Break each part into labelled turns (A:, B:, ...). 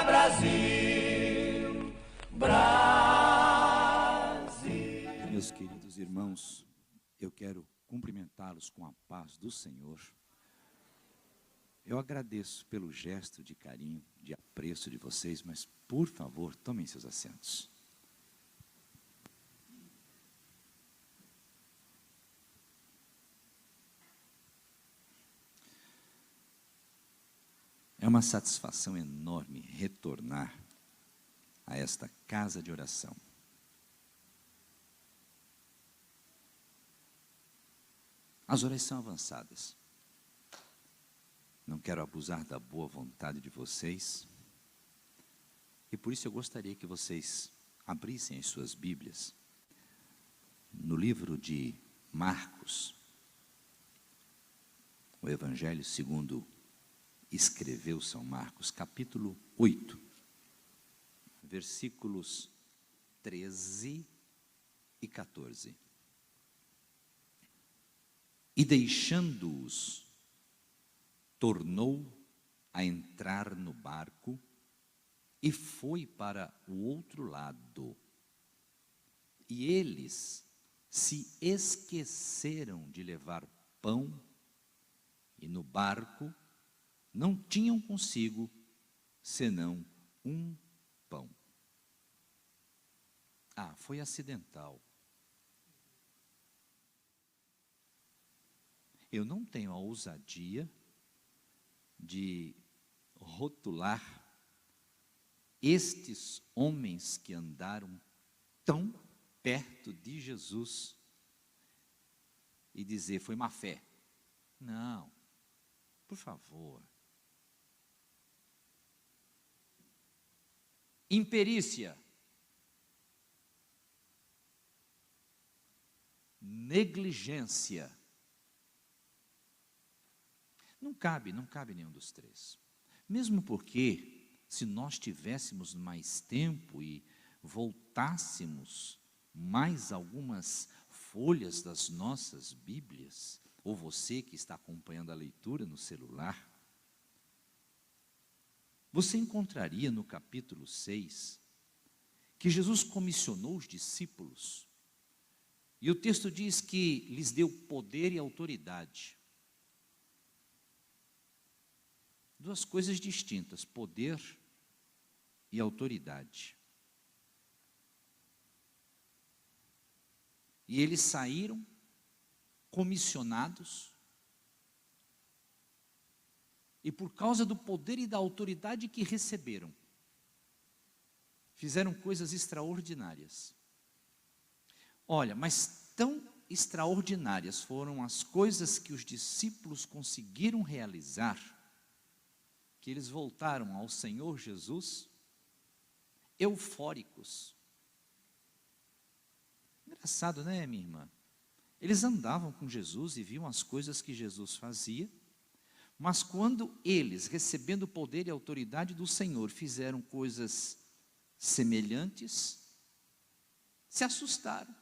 A: Brasil, Brasil.
B: Meus queridos irmãos, eu quero cumprimentá-los com a paz do Senhor. Eu agradeço pelo gesto de carinho, de apreço de vocês, mas, por favor, tomem seus assentos. É uma satisfação enorme retornar a esta casa de oração. As horas são avançadas. Não quero abusar da boa vontade de vocês. E por isso eu gostaria que vocês abrissem as suas Bíblias no livro de Marcos, o Evangelho segundo escreveu São Marcos, capítulo 8, versículos 13 e 14. E deixando-os, tornou a entrar no barco e foi para o outro lado. E eles se esqueceram de levar pão, e no barco não tinham consigo senão um pão. Foi acidental. Eu não tenho a ousadia de rotular estes homens que andaram tão perto de Jesus e dizer foi má fé. Não, por favor. Imperícia, negligência. Não cabe nenhum dos três. Mesmo porque, se nós tivéssemos mais tempo e voltássemos mais algumas folhas das nossas Bíblias, ou você que está acompanhando a leitura no celular, você encontraria no capítulo 6 que Jesus comissionou os discípulos, e o texto diz que lhes deu poder e autoridade. Duas coisas distintas, poder e autoridade. E eles saíram comissionados, e por causa do poder e da autoridade que receberam, fizeram coisas extraordinárias. Olha, mas tão extraordinárias foram as coisas que os discípulos conseguiram realizar, que eles voltaram ao Senhor Jesus eufóricos. Engraçado, né, minha irmã? Eles andavam com Jesus e viam as coisas que Jesus fazia, mas quando eles, recebendo o poder e a autoridade do Senhor, fizeram coisas semelhantes, se assustaram.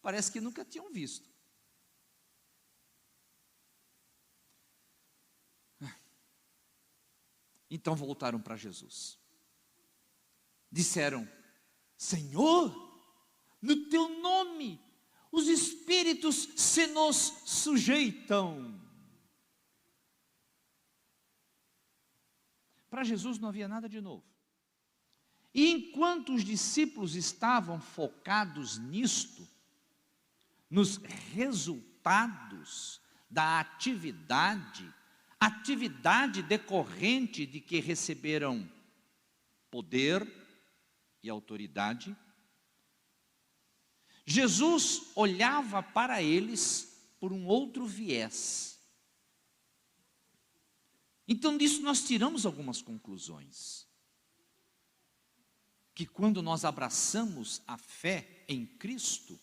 B: Parece que nunca tinham visto. Então voltaram para Jesus. Disseram: Senhor, no teu nome, os espíritos se nos sujeitam. Para Jesus não havia nada de novo. E enquanto os discípulos estavam focados nisto, nos resultados da atividade decorrente de que receberam poder e autoridade, Jesus olhava para eles por um outro viés. Então disso nós tiramos algumas conclusões. Que quando nós abraçamos a fé em Cristo,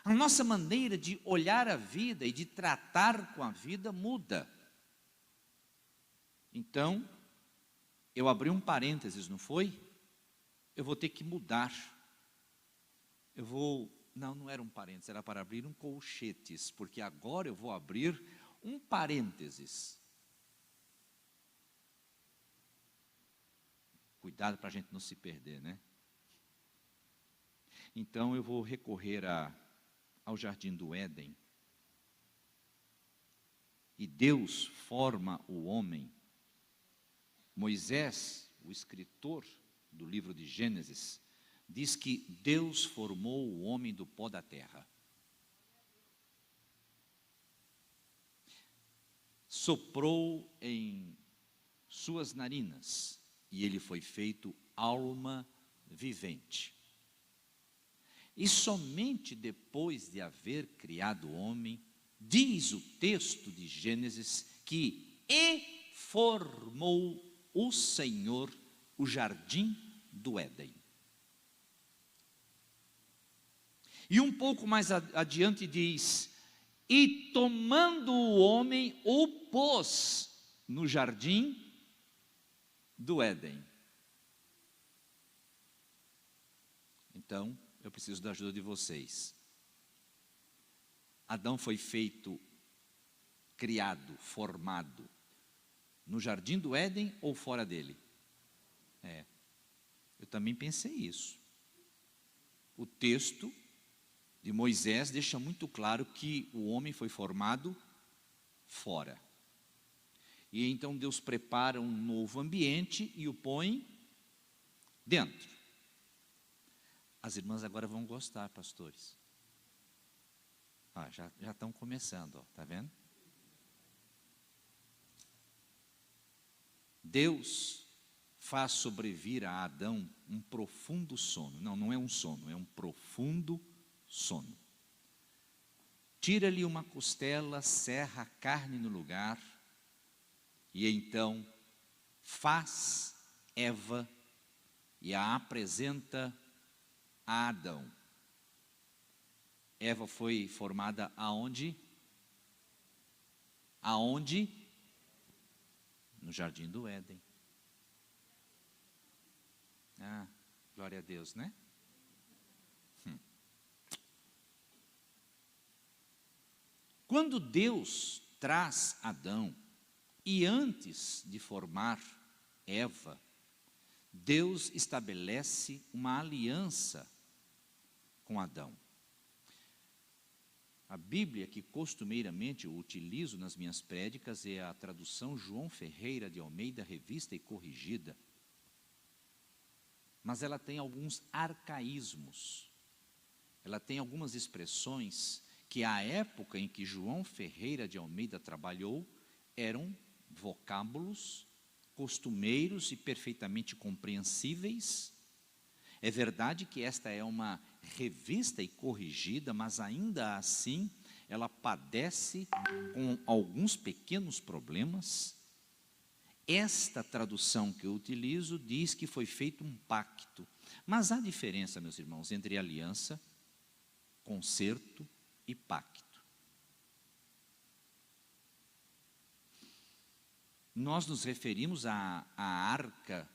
B: a nossa maneira de olhar a vida e de tratar com a vida muda. Então, eu abri um parênteses, não foi? Eu vou ter que mudar. Não era um parênteses, era para abrir um colchetes, porque agora eu vou abrir um parênteses. cuidado para a gente não se perder, né? Então eu vou recorrer ao jardim do Éden. E Deus forma o homem. Moisés, o escritor do livro de Gênesis, diz que Deus formou o homem do pó da terra. Soprou em suas narinas e ele foi feito alma vivente. E somente depois de haver criado o homem, diz o texto de Gênesis que formou o Senhor o jardim do Éden. E um pouco mais adiante diz: e tomando o homem, o pôs no jardim do Éden. Então, eu preciso da ajuda de vocês. Adão foi feito, criado, formado, no jardim do Éden ou fora dele? Eu também pensei isso. O texto de Moisés deixa muito claro que o homem foi formado fora. E então Deus prepara um novo ambiente e o põe dentro. As irmãs agora vão gostar, pastores. Já estão começando, está vendo? Deus faz sobrevir a Adão um profundo sono. Não é um sono, é um profundo sono. Tira-lhe uma costela, serra a carne no lugar, e então faz Eva e a apresenta a Adão. Eva foi formada aonde? Aonde? No jardim do Éden. Glória a Deus, né? Quando Deus traz Adão, e antes de formar Eva, Deus estabelece uma aliança com Adão. A Bíblia que costumeiramente eu utilizo nas minhas prédicas é a tradução João Ferreira de Almeida, revista e corrigida. Mas ela tem alguns arcaísmos. Ela tem algumas expressões que à época em que João Ferreira de Almeida trabalhou, eram vocábulos costumeiros e perfeitamente compreensíveis. É verdade que esta é uma revista e corrigida, mas ainda assim ela padece com alguns pequenos problemas. Esta tradução que eu utilizo diz que foi feito um pacto, mas há diferença, meus irmãos, entre aliança, concerto e pacto. Nós nos referimos à arca,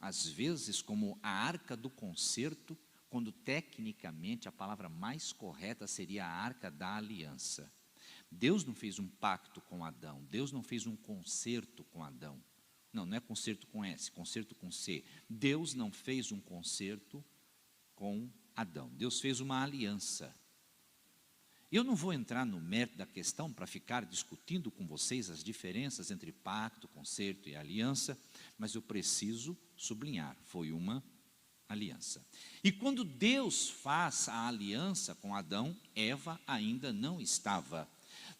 B: às vezes, como a arca do concerto, quando tecnicamente a palavra mais correta seria a arca da aliança. Deus não fez um pacto com Adão, Deus não fez um concerto com Adão. Não é concerto com S, concerto com C. Deus não fez um concerto com Adão, Deus fez uma aliança. Eu não vou entrar no mérito da questão para ficar discutindo com vocês as diferenças entre pacto, concerto e aliança, mas eu preciso sublinhar, foi uma aliança. E quando Deus faz a aliança com Adão, Eva ainda não estava.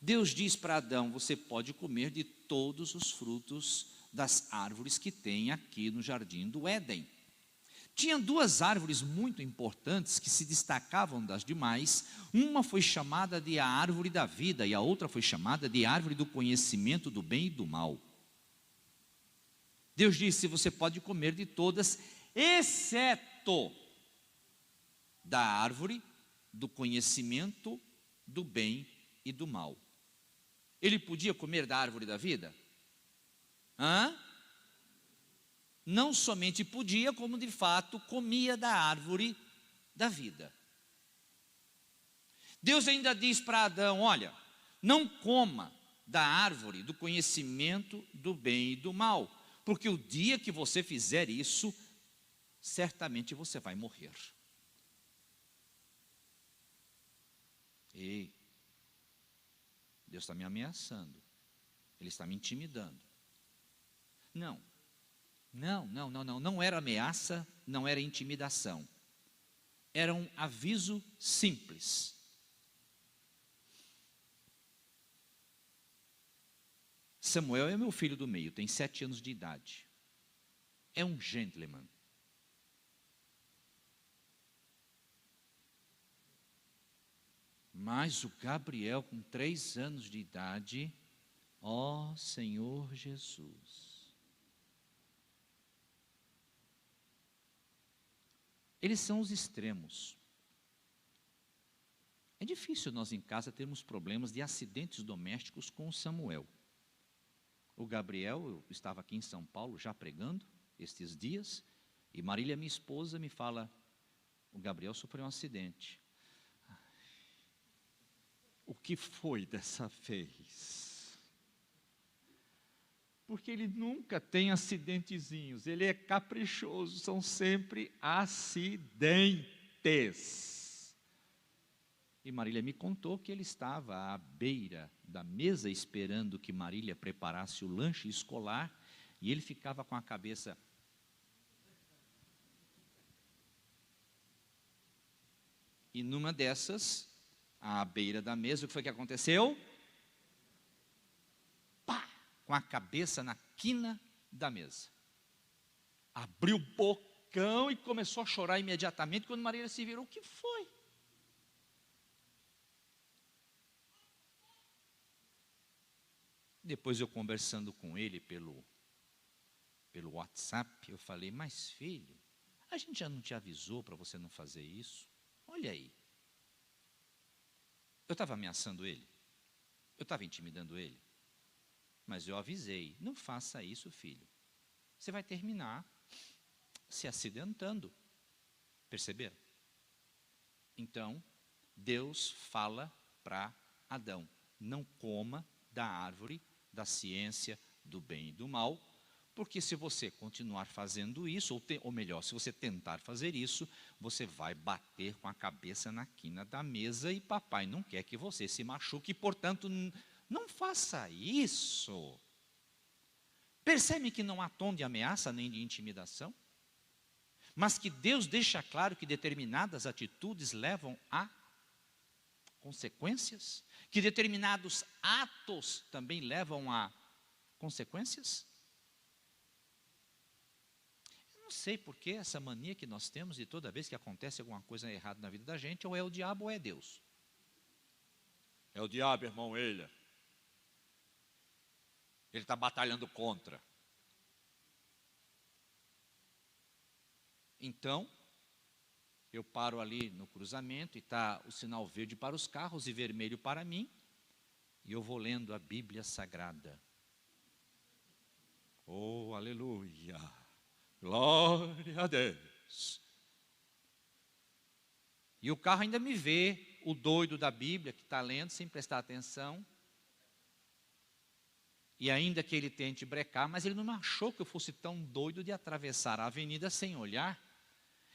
B: Deus diz para Adão: você pode comer de todos os frutos das árvores que tem aqui no jardim do Éden. Tinha duas árvores muito importantes que se destacavam das demais. Uma foi chamada de a árvore da vida e a outra foi chamada de árvore do conhecimento do bem e do mal. Deus disse: você pode comer de todas, exceto da árvore do conhecimento do bem e do mal. Ele podia comer da árvore da vida? Não somente podia, como de fato comia da árvore da vida. Deus ainda diz para Adão: olha, não coma da árvore do conhecimento do bem e do mal, porque o dia que você fizer isso, certamente você vai morrer. Ei, Deus está me ameaçando, Ele está me intimidando. Não era ameaça, não era intimidação. Era um aviso simples. Samuel é meu filho do meio, tem 7 anos de idade. É um gentleman. Mas o Gabriel, com 3 anos de idade, ó Senhor Jesus. Eles são os extremos. É difícil nós em casa termos problemas de acidentes domésticos com o Samuel. O Gabriel, eu estava aqui em São Paulo já pregando estes dias, e Marília, minha esposa, me fala, o Gabriel sofreu um acidente. O que foi dessa vez? Porque ele nunca tem acidentezinhos, ele é caprichoso, são sempre acidentes. E Marília me contou que ele estava à beira da mesa esperando que Marília preparasse o lanche escolar, e ele ficava com a cabeça... E numa dessas, à beira da mesa, o que foi que aconteceu? Pá! Com a cabeça na quina da mesa. Abriu o bocão e começou a chorar imediatamente. Quando Marília se virou, o que foi? Depois eu conversando com ele pelo WhatsApp, eu falei, mas filho, a gente já não te avisou para você não fazer isso? Olha aí. Eu estava ameaçando ele, eu estava intimidando ele, mas eu avisei, não faça isso, filho. Você vai terminar se acidentando. Perceberam? Então, Deus fala para Adão, não coma da árvore da ciência do bem e do mal, porque se você continuar fazendo isso, ou melhor, se você tentar fazer isso, você vai bater com a cabeça na quina da mesa e papai não quer que você se machuque, portanto, não faça isso. Percebe que não há tom de ameaça nem de intimidação? Mas que Deus deixa claro que determinadas atitudes levam a consequências? Que determinados atos também levam a consequências? Eu não sei por que essa mania que nós temos de toda vez que acontece alguma coisa errada na vida da gente, ou é o diabo ou é Deus. É o diabo, irmão, ele está batalhando contra. Então, eu paro ali no cruzamento e está o sinal verde para os carros e vermelho para mim, e eu vou lendo a Bíblia Sagrada. Oh, aleluia! Glória a Deus! E o carro ainda me vê, o doido da Bíblia, que está lendo sem prestar atenção, e ainda que ele tente brecar, mas ele não achou que eu fosse tão doido de atravessar a avenida sem olhar.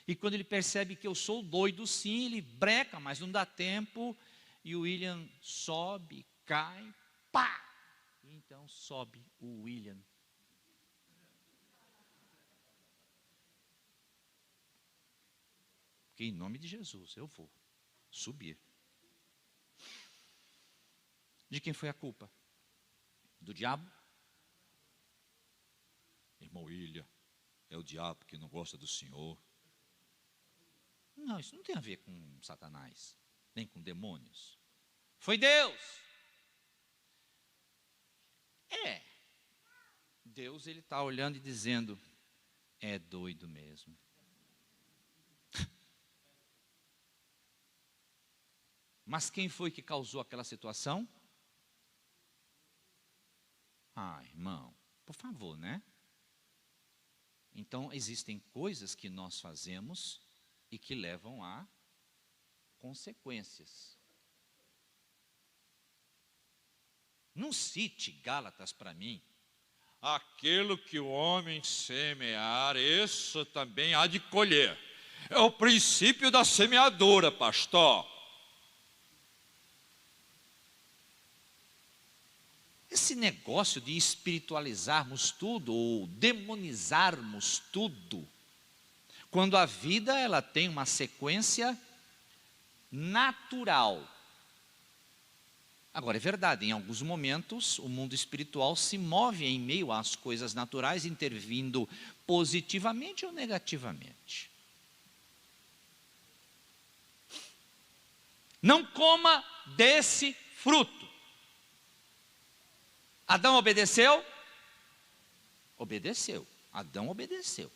B: E quando ele percebe que eu sou doido, sim, ele breca, mas não dá tempo. E o William sobe, cai, pá! E então sobe o William. Porque em nome de Jesus eu vou subir. De quem foi a culpa? Do diabo? Irmão William, é o diabo que não gosta do Senhor. Não, isso não tem a ver com Satanás, nem com demônios. Foi Deus. Deus, ele está olhando e dizendo, é doido mesmo. Mas quem foi que causou aquela situação? Ah, irmão, por favor, né? Então, existem coisas que nós fazemos e que levam a consequências. Não cite Gálatas para mim.
C: aquilo que o homem semear, isso também há de colher. É o princípio da semeadura, pastor.
B: Esse negócio de espiritualizarmos tudo ou demonizarmos tudo, quando a vida ela tem uma sequência natural. Agora, é verdade, em alguns momentos o mundo espiritual se move em meio às coisas naturais, intervindo positivamente ou negativamente. Não coma desse fruto. Adão obedeceu? Obedeceu. Adão obedeceu.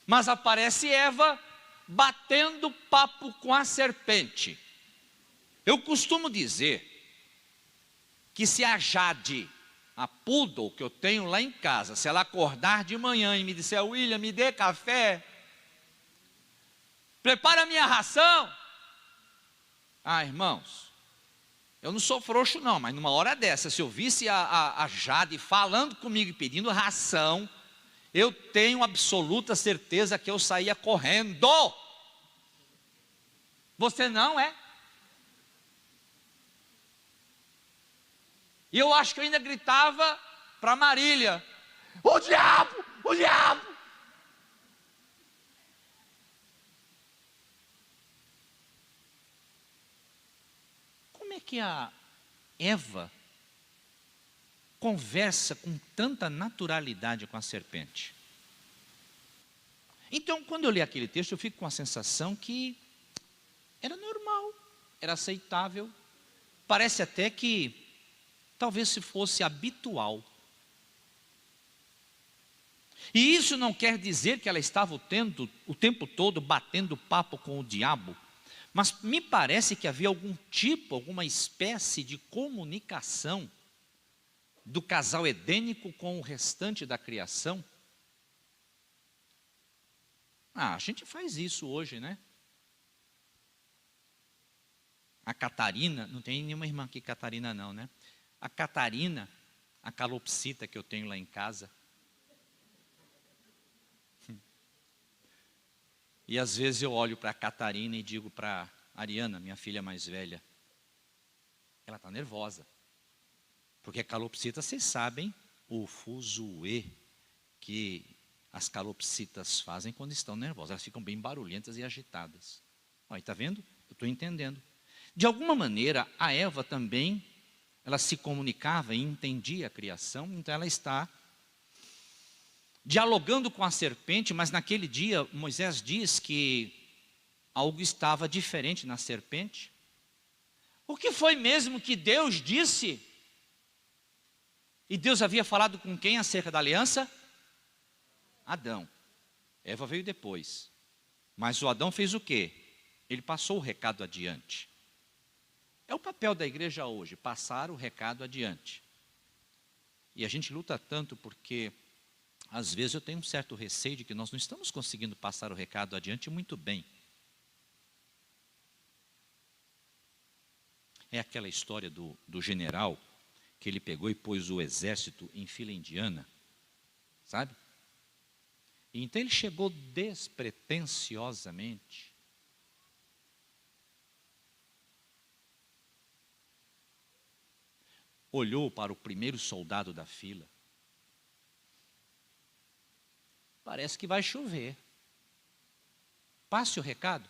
B: Mas aparece Eva batendo papo com a serpente. Eu costumo dizer que se a Jade, a poodle que eu tenho lá em casa, se ela acordar de manhã e me disser: William, me dê café, prepara a minha ração. Ah, irmãos, eu não sou frouxo não, mas numa hora dessa, se eu visse a Jade falando comigo e pedindo ração, eu tenho absoluta certeza que eu saía correndo. Você não é? E eu acho que eu ainda gritava para Marília: o diabo, o diabo. Como é que a Eva conversa com tanta naturalidade com a serpente? Então, quando eu li aquele texto, eu fico com a sensação que era normal, era aceitável, parece até que talvez se fosse habitual. E isso não quer dizer que ela estava o tempo todo batendo papo com o diabo, mas me parece que havia alguma espécie de comunicação do casal edênico com o restante da criação. A gente faz isso hoje, né? A Catarina, não tem nenhuma irmã aqui Catarina não, né? A Catarina, a calopsita que eu tenho lá em casa. E às vezes eu olho para a Catarina e digo para a Ariana, minha filha mais velha, ela está nervosa. Porque a calopsita, vocês sabem, o fuzuê que as calopsitas fazem quando estão nervosas. Elas ficam bem barulhentas e agitadas. Olha, está vendo? Eu estou entendendo. De alguma maneira, a Eva também, ela se comunicava e entendia a criação, então ela está dialogando com a serpente, mas naquele dia Moisés diz que algo estava diferente na serpente. O que foi mesmo que Deus disse? E Deus havia falado com quem acerca da aliança? Adão. Eva veio depois. Mas o Adão fez o quê? Ele passou o recado adiante. É o papel da igreja hoje, passar o recado adiante. E a gente luta tanto porque, às vezes, eu tenho um certo receio de que nós não estamos conseguindo passar o recado adiante muito bem. É aquela história do general, que ele pegou e pôs o exército em fila indiana, sabe? E então ele chegou despretensiosamente, olhou para o primeiro soldado da fila. Parece que vai chover. Passe o recado.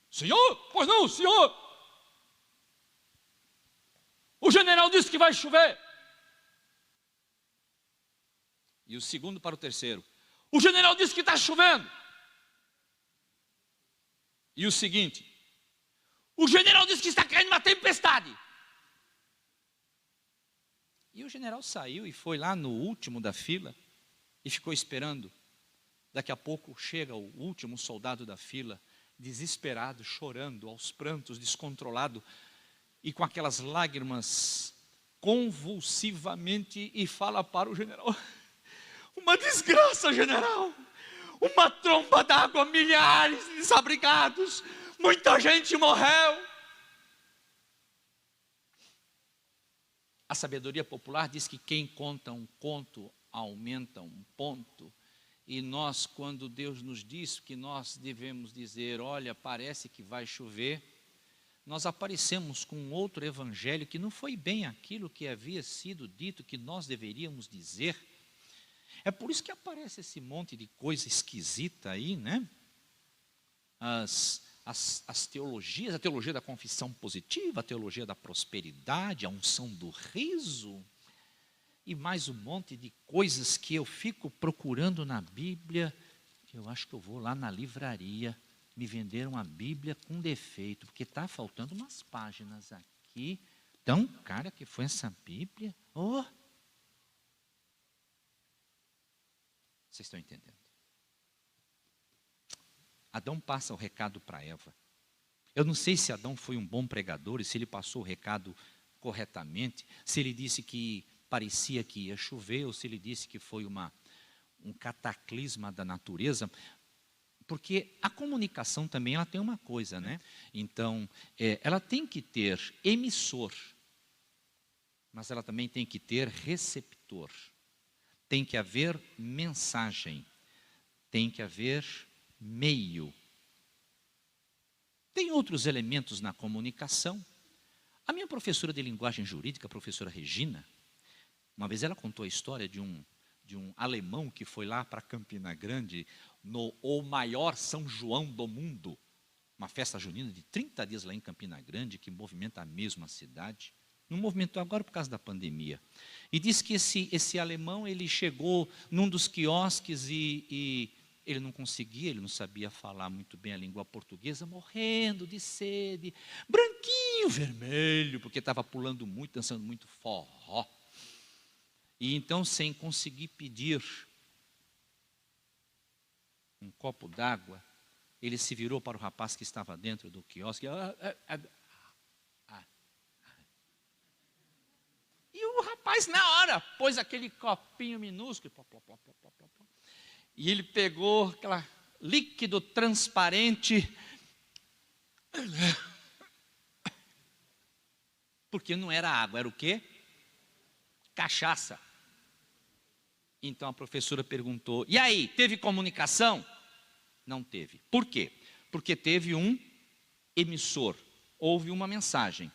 B: Senhor, pois não, senhor. O general disse que vai chover. E o segundo para o terceiro. O general disse que está chovendo. E o seguinte. O general disse que está caindo uma tempestade. E o general saiu e foi lá no último da fila e ficou esperando. Daqui a pouco chega o último soldado da fila, desesperado, chorando, aos prantos, descontrolado, e com aquelas lágrimas convulsivamente, e fala para o general: uma desgraça, general, uma tromba d'água, milhares de desabrigados, muita gente morreu. A sabedoria popular diz que quem conta um conto aumenta um ponto. E nós, quando Deus nos diz que nós devemos dizer, olha, parece que vai chover, nós aparecemos com outro evangelho que não foi bem aquilo que havia sido dito que nós deveríamos dizer. É por isso que aparece esse monte de coisa esquisita aí, né? As teologias, a teologia da confissão positiva, a teologia da prosperidade, a unção do riso, e mais um monte de coisas que eu fico procurando na Bíblia. Eu acho que eu vou lá na livraria me vender uma Bíblia com defeito, porque está faltando umas páginas aqui. Então, cara, que foi essa Bíblia? Oh! Vocês estão entendendo? Adão passa o recado para Eva. Eu não sei se Adão foi um bom pregador e se ele passou o recado corretamente, se ele disse que parecia que ia chover, ou se ele disse que foi um cataclisma da natureza, porque a comunicação também ela tem uma coisa, né? Então, ela tem que ter emissor, mas ela também tem que ter receptor. Tem que haver mensagem, tem que haver meio. Tem outros elementos na comunicação. A minha professora de linguagem jurídica, a professora Regina, uma vez ela contou a história de um alemão que foi lá para Campina Grande, o maior São João do mundo, uma festa junina de 30 dias lá em Campina Grande, que movimenta a mesma cidade. Não movimentou agora por causa da pandemia. E disse que esse alemão, ele chegou num dos quiosques e ele não conseguia, ele não sabia falar muito bem a língua portuguesa, morrendo de sede, branquinho, vermelho, porque estava pulando muito, dançando muito forró. E então, sem conseguir pedir um copo d'água, ele se virou para o rapaz que estava dentro do quiosque. E o rapaz, na hora, pôs aquele copinho minúsculo. E ele pegou aquele líquido transparente. Porque não era água, era o quê? Cachaça. Então a professora perguntou, e aí, teve comunicação? Não teve. Por quê? Porque teve um emissor, houve uma mensagem,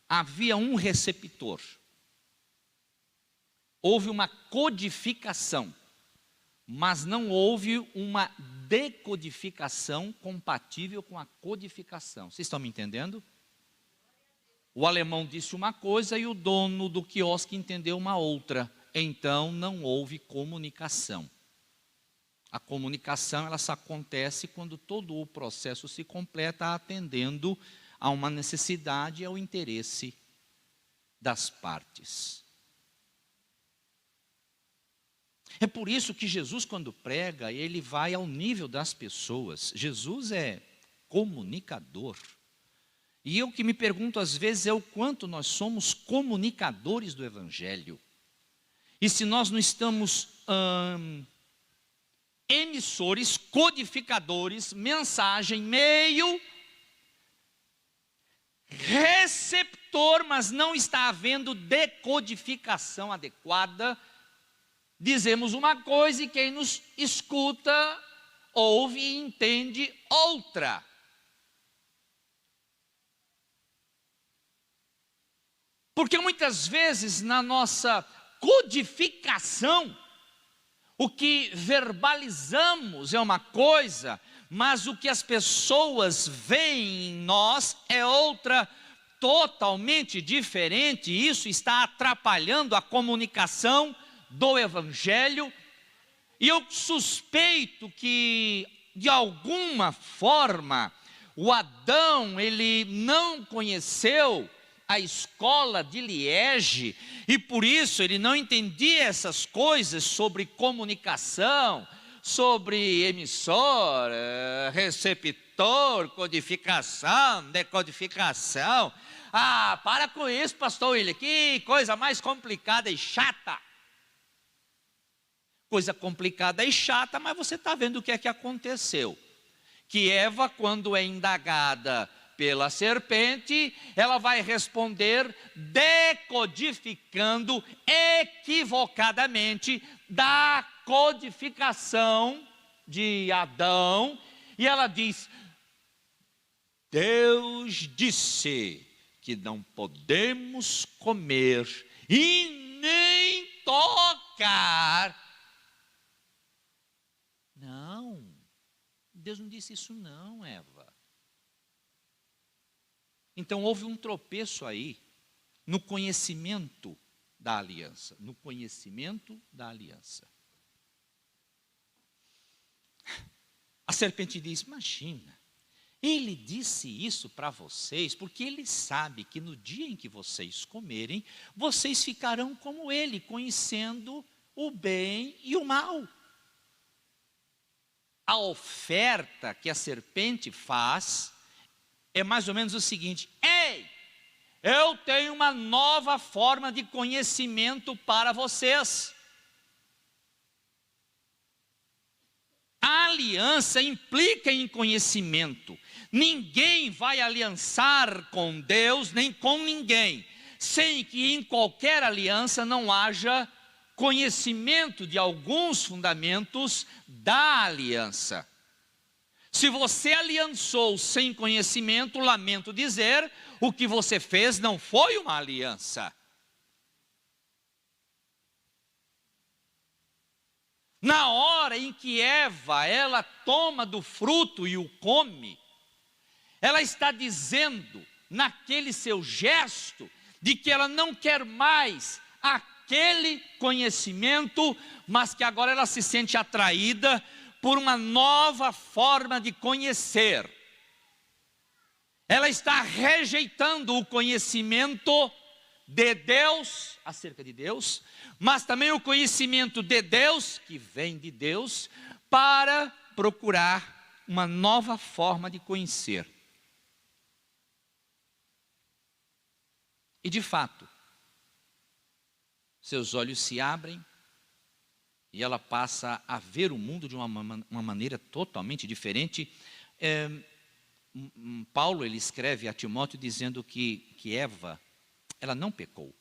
B: havia um receptor, houve uma codificação, mas não houve uma decodificação compatível com a codificação. Vocês estão me entendendo? O alemão disse uma coisa e o dono do quiosque entendeu uma outra. Então não houve comunicação. A comunicação ela só acontece quando todo o processo se completa atendendo a uma necessidade e ao interesse das partes. É por isso que Jesus, quando prega, ele vai ao nível das pessoas. Jesus é comunicador. E eu que me pergunto às vezes é o quanto nós somos comunicadores do Evangelho. E se nós não estamos emissores, codificadores, mensagem, meio, receptor, mas não está havendo decodificação adequada, dizemos uma coisa e quem nos escuta, ouve e entende outra. Porque muitas vezes na nossa codificação, o que verbalizamos é uma coisa, mas o que as pessoas veem em nós é outra totalmente diferente. E isso está atrapalhando a comunicação do Evangelho. E eu suspeito que, de alguma forma, o Adão, ele não conheceu a escola de Liege, e por isso ele não entendia essas coisas sobre comunicação, sobre emissor, receptor, codificação, decodificação. Ah, para com isso, pastor William, que coisa mais complicada e chata. Coisa complicada e chata, mas você está vendo o que é que aconteceu. Que Eva, quando é indagada pela serpente, ela vai responder decodificando equivocadamente da codificação de Adão, e ela diz: Deus disse que não podemos comer e nem tocar. Não, Deus não disse isso não, Eva. Então houve um tropeço aí no conhecimento da aliança, no conhecimento da aliança. A serpente diz: imagina, ele disse isso para vocês porque ele sabe que no dia em que vocês comerem, vocês ficarão como ele, conhecendo o bem e o mal. A oferta que a serpente faz é mais ou menos o seguinte: ei, eu tenho uma nova forma de conhecimento para vocês. A aliança implica em conhecimento. Ninguém vai aliançar com Deus, nem com ninguém, sem que em qualquer aliança não haja conhecimento de alguns fundamentos da aliança. Se você aliançou sem conhecimento, lamento dizer, o que você fez não foi uma aliança. Na hora em que Eva, ela toma do fruto e o come, ela está dizendo, naquele seu gesto, de que ela não quer mais aquele conhecimento, mas que agora ela se sente atraída por uma nova forma de conhecer. Ela está rejeitando o conhecimento de Deus, acerca de Deus, mas também o conhecimento de Deus, que vem de Deus, para procurar uma nova forma de conhecer. E de fato, seus olhos se abrem e ela passa a ver o mundo de uma maneira totalmente diferente. Paulo, ele escreve a Timóteo dizendo que Eva, ela não pecou.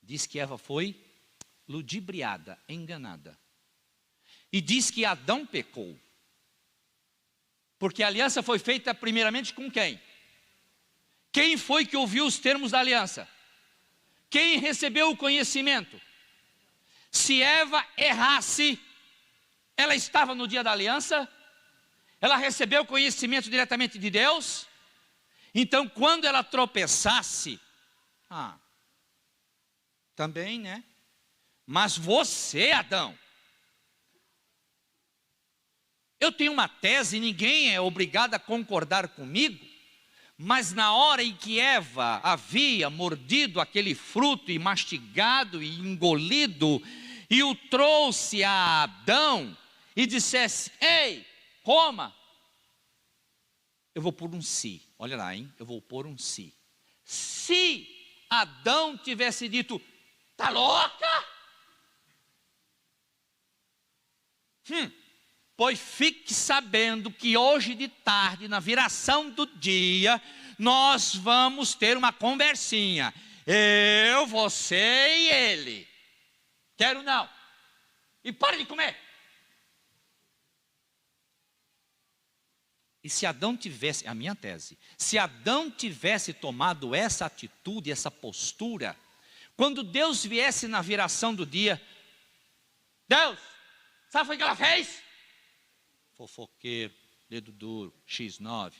B: Diz que Eva foi ludibriada, enganada. E diz que Adão pecou. Porque a aliança foi feita primeiramente com quem? Quem foi que ouviu os termos da aliança? Quem recebeu o conhecimento? Se Eva errasse, ela estava no dia da aliança? Ela recebeu o conhecimento diretamente de Deus? Então, quando ela tropeçasse, também, né? Mas você, Adão, eu tenho uma tese, ninguém é obrigado a concordar comigo, mas na hora em que Eva havia mordido aquele fruto e mastigado e engolido, e o trouxe a Adão e dissesse: ei, coma, eu vou pôr um si, olha lá, hein? Eu vou pôr um si. Se Adão tivesse dito: tá louca? Pois fique sabendo que hoje de tarde, na viração do dia, nós vamos ter uma conversinha. Eu, você e ele. Quero não. E para de comer. E se Adão tivesse, a minha tese, se Adão tivesse tomado essa atitude, essa postura, quando Deus viesse na viração do dia: Deus, sabe o que ela fez? Fofoqueiro, dedo duro, X9.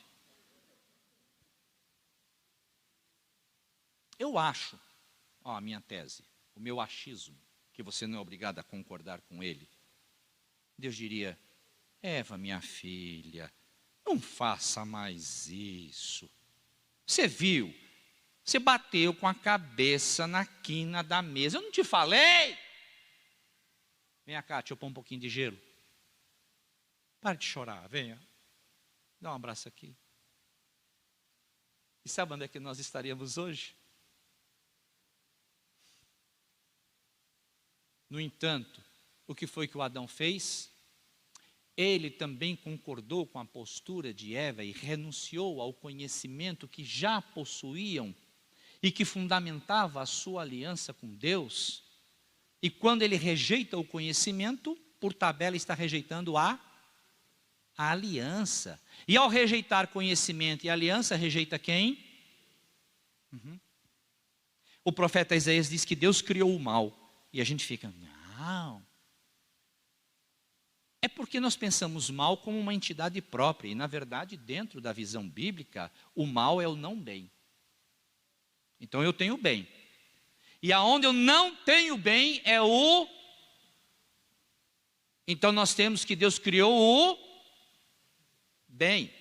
B: Eu acho, a minha tese, o meu achismo, que você não é obrigado a concordar com ele. Deus diria: Eva, minha filha, não faça mais isso. Você viu? Você bateu com a cabeça na quina da mesa. Eu não te falei? Vem cá, deixa eu pôr um pouquinho de gelo. Para de chorar, venha. Dá um abraço aqui. E sabe onde é que nós estaríamos hoje? No entanto, o que foi que o Adão fez? ele também concordou com a postura de Eva e renunciou ao conhecimento que já possuíam e que fundamentava a sua aliança com Deus. E quando ele rejeita o conhecimento, por tabela está rejeitando a aliança. E ao rejeitar conhecimento e aliança, rejeita quem? O profeta Isaías diz que Deus criou o mal. E a gente fica, não. É porque nós pensamos mal como uma entidade própria. E na verdade, dentro da visão bíblica, o mal é o não bem. Então eu tenho bem. E aonde eu não tenho bem é o... Então nós temos que Deus criou o bem.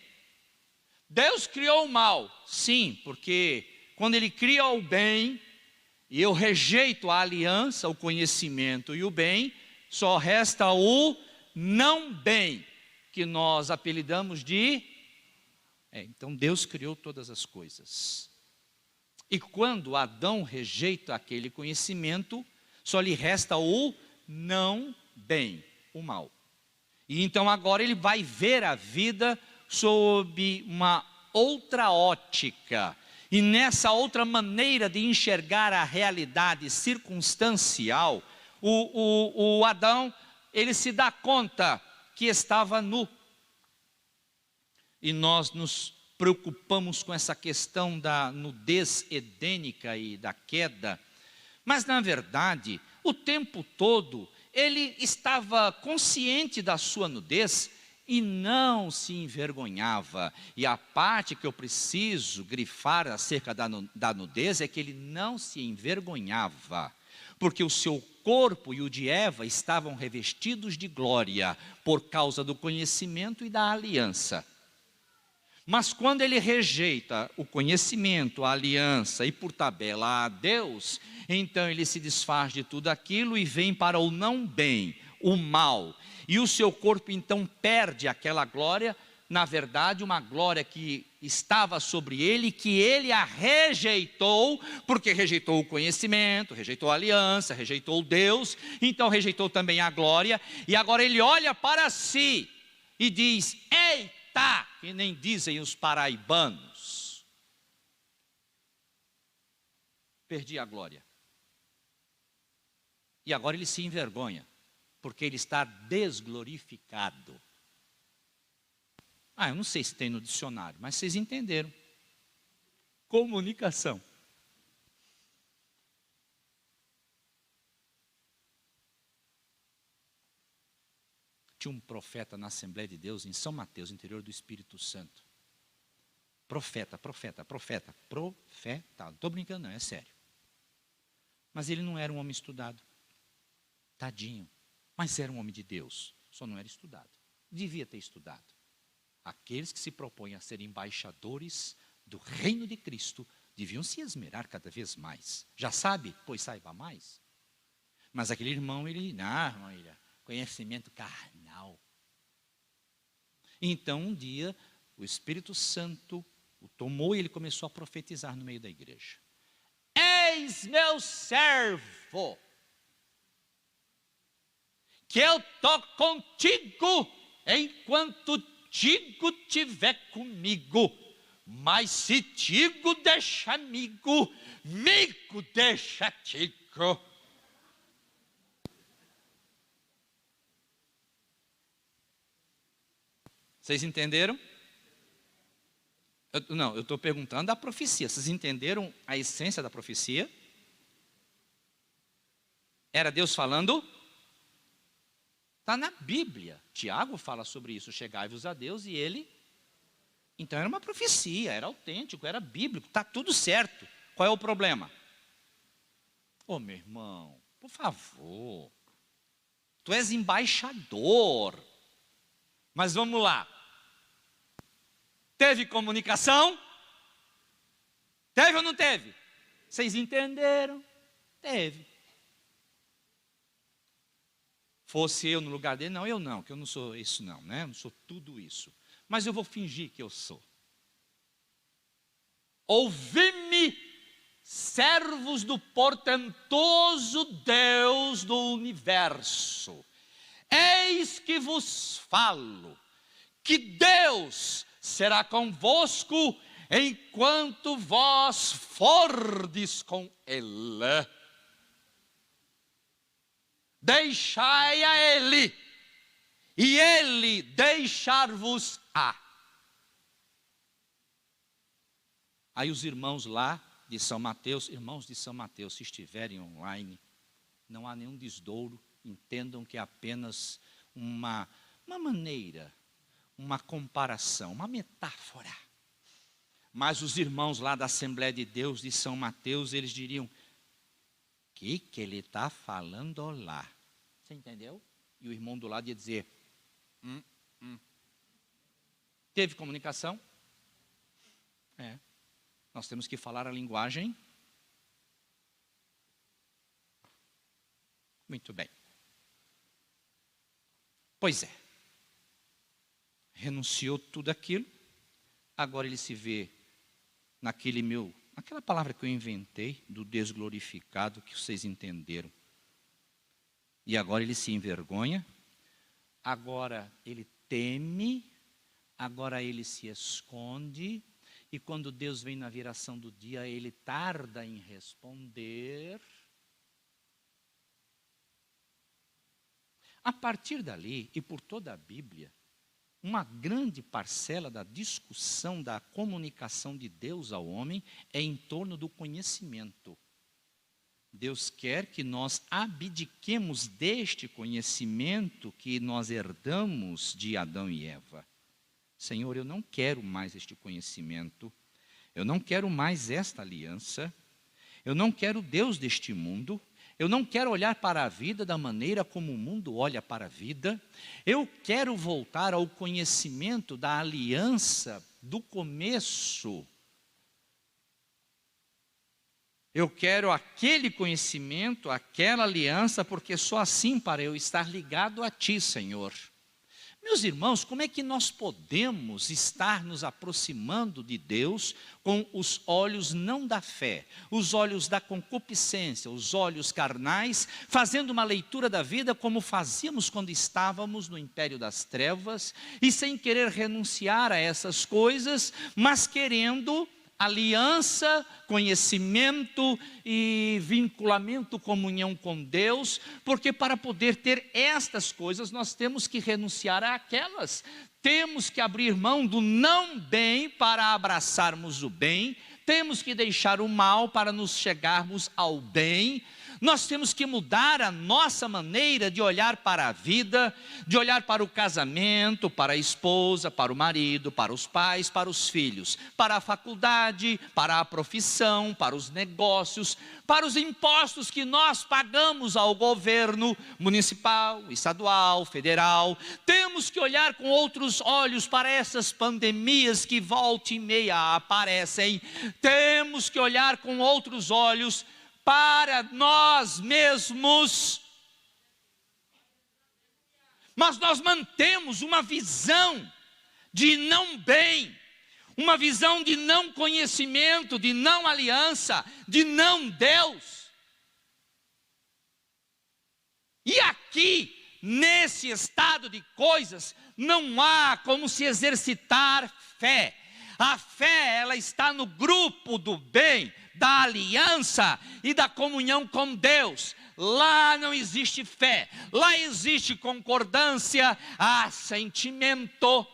B: Deus criou o mal, sim, porque quando Ele cria o bem, e eu rejeito a aliança, o conhecimento e o bem, só resta o não bem, que nós apelidamos de... então Deus criou todas as coisas. E quando Adão rejeita aquele conhecimento, só lhe resta o não bem, o mal. E então agora ele vai ver a vida sob uma outra ótica. E nessa outra maneira de enxergar a realidade circunstancial, o Adão, ele se dá conta que estava nu. E nós nos preocupamos com essa questão da nudez edênica e da queda. Mas na verdade, o tempo todo, ele estava consciente da sua nudez e não se envergonhava. E a parte que eu preciso grifar acerca da nudez é que ele não se envergonhava, porque o seu corpo e o de Eva estavam revestidos de glória por causa do conhecimento e da aliança. Mas quando ele rejeita o conhecimento, a aliança e por tabela a Deus, então ele se desfaz de tudo aquilo e vem para o não bem, o mal. E o seu corpo então perde aquela glória, na verdade uma glória que estava sobre ele, que ele a rejeitou, porque rejeitou o conhecimento, rejeitou a aliança, rejeitou Deus, então rejeitou também a glória. E agora ele olha para si e diz, eita, que nem dizem os paraibanos, perdi a glória. E agora ele se envergonha, porque ele está desglorificado. Eu não sei se tem no dicionário, mas vocês entenderam. Comunicação. Tinha um profeta na Assembleia de Deus em São Mateus, interior do Espírito Santo. Profeta. Não estou brincando não, é sério. Mas ele não era um homem estudado. Tadinho. Mas era um homem de Deus, só não era estudado. Devia ter estudado. Aqueles que se propõem a ser embaixadores do reino de Cristo deviam se esmerar cada vez mais. Já sabe? Pois saiba mais. Mas aquele irmão, ele conhecimento carnal. Então um dia o Espírito Santo o tomou e ele começou a profetizar no meio da igreja. Eis meu servo, que eu estou contigo enquanto Tigo tiver comigo, mas se Tigo deixa amigo, migo deixa Tigo. Vocês entenderam? Eu estou perguntando a profecia. Vocês entenderam a essência da profecia? Era Deus falando? Está na Bíblia. Tiago fala sobre isso. Chegai-vos a Deus e ele... Então era uma profecia, era autêntico, era bíblico. Está tudo certo. Qual é o problema? Meu irmão, por favor. Tu és embaixador. Mas vamos lá. Teve comunicação? Teve ou não teve? Vocês entenderam? Teve. Fosse eu no lugar dele, que eu não sou isso não, né? Eu não sou tudo isso. Mas eu vou fingir que eu sou. Ouvi-me, servos do portentoso Deus do universo.
C: eis que vos falo, que Deus será convosco enquanto vós fordes com Ele. Deixai a Ele, e Ele deixar-vos-á. Aí os irmãos lá de São Mateus, irmãos de São Mateus, se estiverem online, não há nenhum desdouro, entendam que é apenas uma maneira, uma comparação, uma metáfora. Mas os irmãos lá da Assembleia de Deus de São Mateus, eles diriam: que ele está falando lá? Você entendeu? E o irmão do lado ia dizer: Teve comunicação? Nós temos que falar a linguagem. Muito bem. Pois é. Renunciou tudo aquilo. Agora ele se vê naquela palavra que eu inventei, do desglorificado, que vocês entenderam. E agora ele se envergonha. Agora ele teme. Agora ele se esconde. E quando Deus vem na viração do dia, ele tarda em responder. A partir dali, e por toda a Bíblia, uma grande parcela da discussão, da comunicação de Deus ao homem é em torno do conhecimento. Deus quer que nós abdiquemos deste conhecimento que nós herdamos de Adão e Eva. Senhor, eu não quero mais este conhecimento, eu não quero mais esta aliança, eu não quero o Deus deste mundo, eu não quero olhar para a vida da maneira como o mundo olha para a vida, eu quero voltar ao conhecimento da aliança do começo. Eu quero aquele conhecimento, aquela aliança, porque só assim para eu estar ligado a Ti, Senhor. Meus irmãos, como é que nós podemos estar nos aproximando de Deus com os olhos não da fé, os olhos da concupiscência, os olhos carnais, fazendo uma leitura da vida como fazíamos quando estávamos no império das trevas e sem querer renunciar a essas coisas, mas querendo aliança, conhecimento e vinculamento, comunhão com Deus, porque para poder ter estas coisas nós temos que renunciar àquelas. Temos que abrir mão do não bem para abraçarmos o bem, temos que deixar o mal para nos chegarmos ao bem. Nós temos que mudar a nossa maneira de olhar para a vida, de olhar para o casamento, para a esposa, para o marido, para os pais, para os filhos, para a faculdade, para a profissão, para os negócios, para os impostos que nós pagamos ao governo municipal, estadual, federal. Temos que olhar com outros olhos para essas pandemias que volta e meia aparecem. Temos que olhar com outros olhos para nós mesmos, mas nós mantemos uma visão de não bem, uma visão de não conhecimento, de não aliança, de não Deus. E aqui, nesse estado de coisas, não há como se exercitar fé. A fé, ela está no grupo do bem, da aliança e da comunhão com Deus. Lá não existe fé, lá existe concordância, assentimento.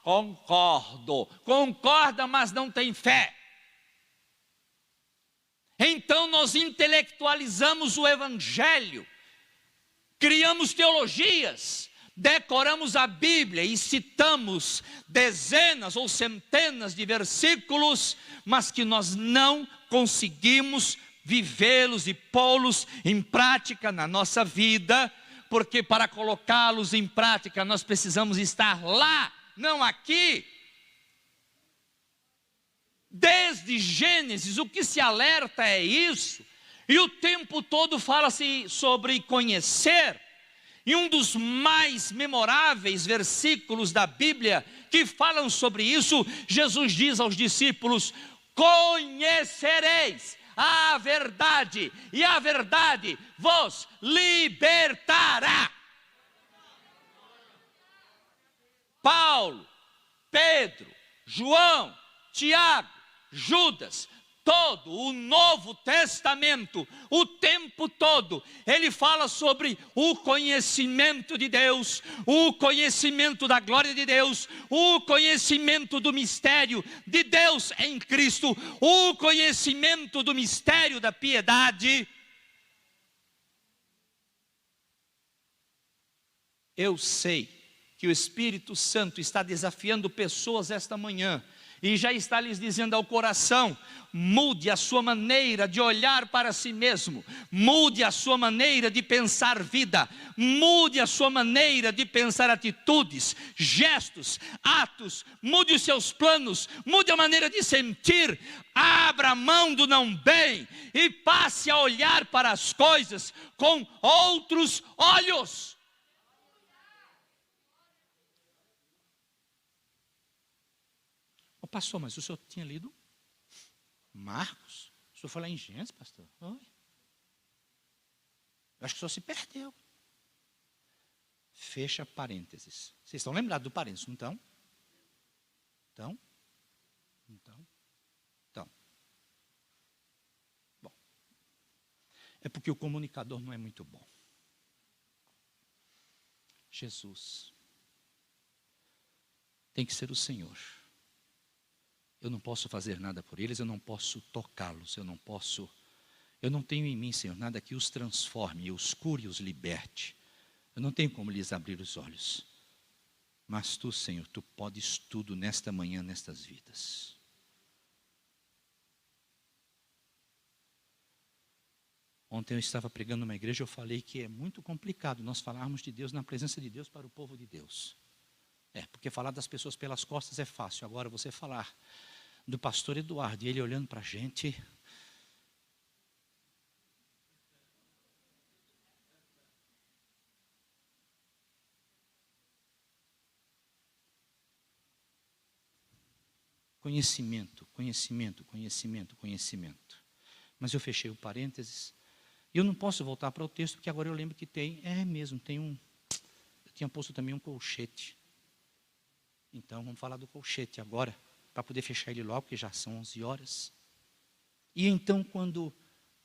C: Concordo. Concorda, mas não tem fé. Então nós intelectualizamos o Evangelho, criamos teologias, decoramos a Bíblia e citamos dezenas ou centenas de versículos, mas que nós não conseguimos vivê-los e pô-los em prática na nossa vida, porque para colocá-los em prática nós precisamos estar lá, não aqui. Desde Gênesis o que se alerta é isso, e o tempo todo fala-se sobre conhecer. E um dos mais memoráveis versículos da Bíblia que falam sobre isso, Jesus diz aos discípulos: conhecereis a verdade, e a verdade vos libertará. Paulo, Pedro, João, Tiago, Judas, todo o Novo Testamento, o tempo todo, ele fala sobre o conhecimento de Deus, o conhecimento da glória de Deus, o conhecimento do mistério de Deus em Cristo, o conhecimento do mistério da piedade. Eu sei que o Espírito Santo está desafiando pessoas esta manhã, e já está lhes dizendo ao coração: mude a sua maneira de olhar para si mesmo, mude a sua maneira de pensar vida, mude a sua maneira de pensar atitudes, gestos, atos, mude os seus planos, mude a maneira de sentir, abra mão do não bem e passe a olhar para as coisas com outros olhos. Pastor, mas o senhor tinha lido Marcos? O senhor foi lá em Gênesis, pastor? Oi. Eu acho que o senhor se perdeu. Fecha parênteses. Vocês estão lembrados do parênteses, não estão? Então. Bom. É porque o comunicador não é muito bom. Jesus tem que ser o Senhor. Eu não posso fazer nada por eles, eu não posso tocá-los, eu não tenho em mim, Senhor, nada que os transforme, os cure e os liberte. Eu não tenho como lhes abrir os olhos. Mas Tu, Senhor, Tu podes tudo nesta manhã, nestas vidas. Ontem eu estava pregando numa igreja, eu falei que é muito complicado nós falarmos de Deus na presença de Deus para o povo de Deus. Porque falar das pessoas pelas costas é fácil. Agora você falar do pastor Eduardo e ele olhando para a gente. Conhecimento. Mas eu fechei o parênteses. E eu não posso voltar para o texto, porque agora eu lembro que eu tinha posto também um colchete. Então, vamos falar do colchete agora, para poder fechar ele logo, porque já são 11 horas. E então, quando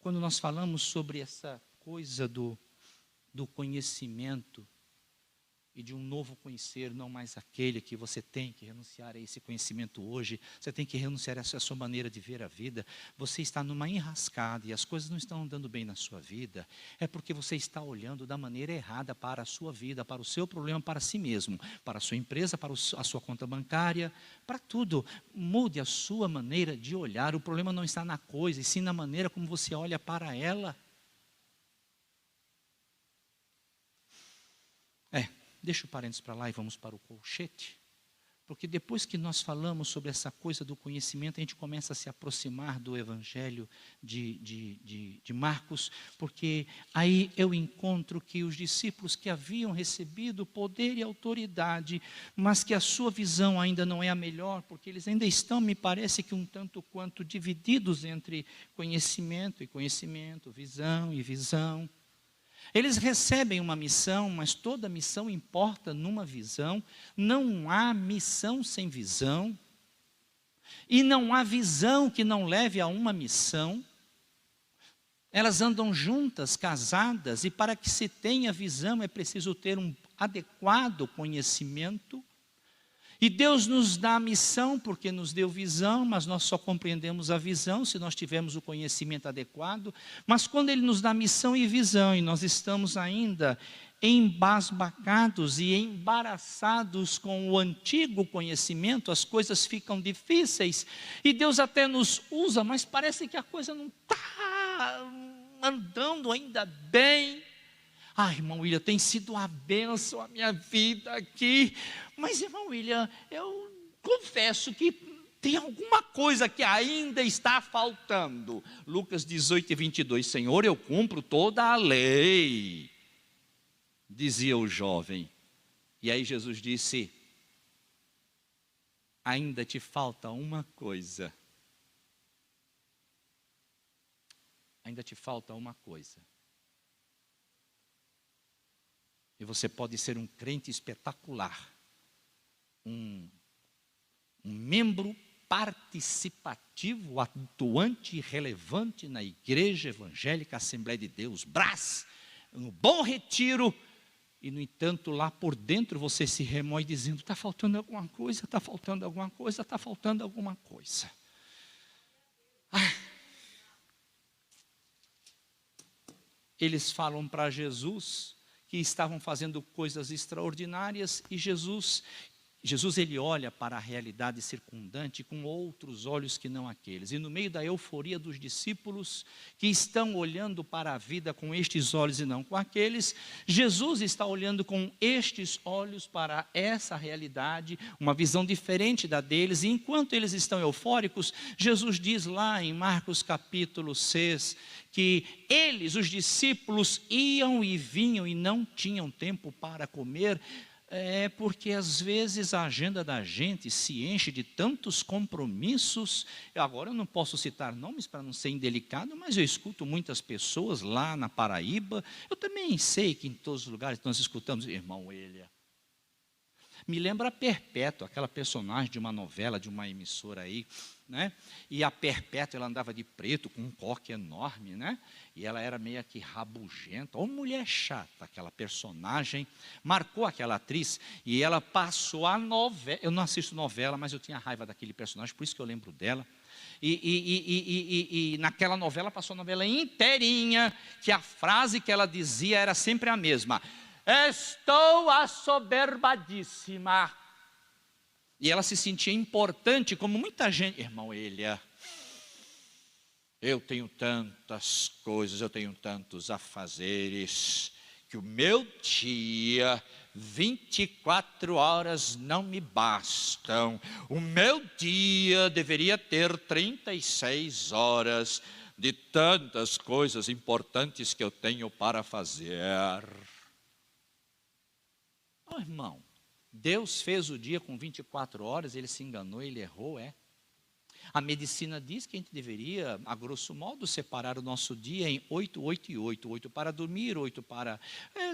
C: nós falamos sobre essa coisa do conhecimento, e de um novo conhecer, não mais aquele que você tem que renunciar a esse conhecimento hoje, você tem que renunciar a essa sua maneira de ver a vida. Você está numa enrascada e as coisas não estão andando bem na sua vida, é porque você está olhando da maneira errada para a sua vida, para o seu problema, para si mesmo, para a sua empresa, para a sua conta bancária, para tudo. Mude a sua maneira de olhar. O problema não está na coisa, e sim na maneira como você olha para ela. Deixa o parênteses para lá e vamos para o colchete. Porque depois que nós falamos sobre essa coisa do conhecimento, a gente começa a se aproximar do Evangelho de Marcos, porque aí eu encontro que os discípulos que haviam recebido poder e autoridade, mas que a sua visão ainda não é a melhor, porque eles ainda estão, me parece que um tanto quanto divididos entre conhecimento e conhecimento, visão e visão. Eles recebem uma missão, mas toda missão importa numa visão. Não há missão sem visão. E não há visão que não leve a uma missão. Elas andam juntas, casadas, e para que se tenha visão é preciso ter um adequado conhecimento. E Deus nos dá a missão porque nos deu visão, mas nós só compreendemos a visão se nós tivermos o conhecimento adequado. Mas quando Ele nos dá missão e visão, e nós estamos ainda embasbacados e embaraçados com o antigo conhecimento, as coisas ficam difíceis, e Deus até nos usa, mas parece que a coisa não está andando ainda bem. Irmão William, tem sido uma bênção a minha vida aqui, mas irmão William, eu confesso que tem alguma coisa que ainda está faltando. Lucas 18:22, Senhor, eu cumpro toda a lei, dizia o jovem. E aí Jesus disse, ainda te falta uma coisa. ainda te falta uma coisa. E você pode ser um crente espetacular, um membro participativo, atuante e relevante na Igreja Evangélica Assembleia de Deus, Brás, no Bom Retiro, e no entanto lá por dentro você se remói dizendo, está faltando alguma coisa, está faltando alguma coisa, está faltando alguma coisa. Eles falam para Jesus que estavam fazendo coisas extraordinárias e Jesus ele olha para a realidade circundante com outros olhos que não aqueles. E no meio da euforia dos discípulos que estão olhando para a vida com estes olhos e não com aqueles, Jesus está olhando com estes olhos para essa realidade, uma visão diferente da deles. E enquanto eles estão eufóricos, Jesus diz lá em Marcos capítulo 6, que eles, os discípulos, iam e vinham e não tinham tempo para comer. Porque às vezes a agenda da gente se enche de tantos compromissos. Agora eu não posso citar nomes para não ser indelicado, mas eu escuto muitas pessoas lá na Paraíba. Eu também sei que em todos os lugares nós escutamos, irmão Elia. Me lembra a Perpétua, aquela personagem de uma novela, de uma emissora aí, né? E a Perpétua, ela andava de preto, com um coque enorme, né? E ela era meio que rabugenta, ou mulher chata, aquela personagem, marcou aquela atriz, e ela passou a novela, eu não assisto novela, mas eu tinha raiva daquele personagem, por isso que eu lembro dela, e naquela novela, passou a novela inteirinha, que a frase que ela dizia era sempre a mesma, estou assoberbadíssima. E ela se sentia importante, como muita gente. Irmão Elia, eu tenho tantas coisas, eu tenho tantos afazeres, que o meu dia, 24 horas não me bastam. O meu dia deveria ter 36 horas de tantas coisas importantes que eu tenho para fazer. Oh, irmão, Deus fez o dia com 24 horas, ele se enganou, ele errou, A medicina diz que a gente deveria, a grosso modo, separar o nosso dia em 8, 8 e 8. 8 para dormir, 8 para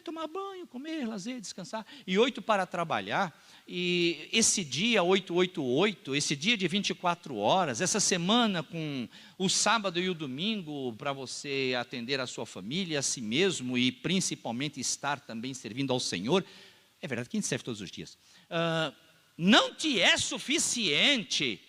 C: tomar banho, comer, lazer, descansar, e 8 para trabalhar. E esse dia 8, 8, 8, esse dia de 24 horas, essa semana com o sábado e o domingo, para você atender a sua família, a si mesmo, e principalmente estar também servindo ao Senhor, é verdade que a gente serve todos os dias, não te é suficiente.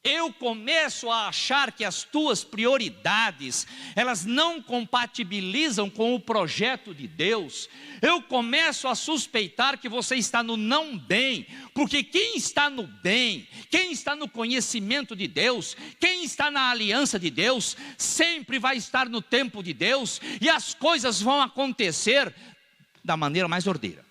C: Eu começo a achar que as tuas prioridades, elas não compatibilizam com o projeto de Deus. Eu começo a suspeitar que você está no não bem, porque quem está no bem, quem está no conhecimento de Deus, quem está na aliança de Deus, sempre vai estar no tempo de Deus, e as coisas vão acontecer da maneira mais ordeira.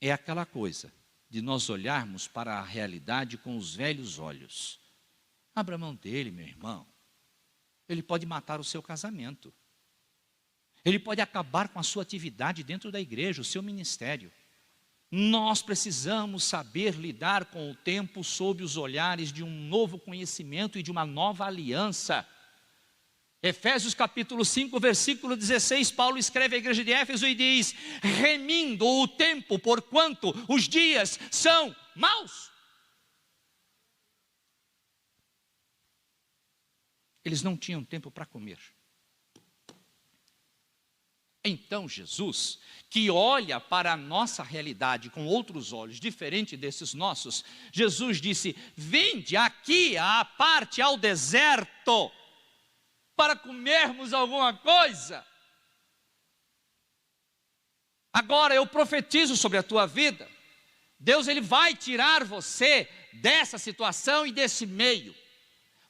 C: É aquela coisa de nós olharmos para a realidade com os velhos olhos. Abra mão dele, meu irmão. Ele pode matar o seu casamento. Ele pode acabar com a sua atividade dentro da igreja, o seu ministério. Nós precisamos saber lidar com o tempo sob os olhares de um novo conhecimento e de uma nova aliança. Efésios capítulo 5, versículo 16, Paulo escreve à igreja de Éfeso e diz, remindo o tempo, porquanto os dias são maus. Eles não tinham tempo para comer. Então Jesus, que olha para a nossa realidade com outros olhos, diferente desses nossos, Jesus disse, vinde aqui à parte, ao deserto, para comermos alguma coisa. Agora eu profetizo sobre a tua vida. Deus, ele vai tirar você dessa situação e desse meio.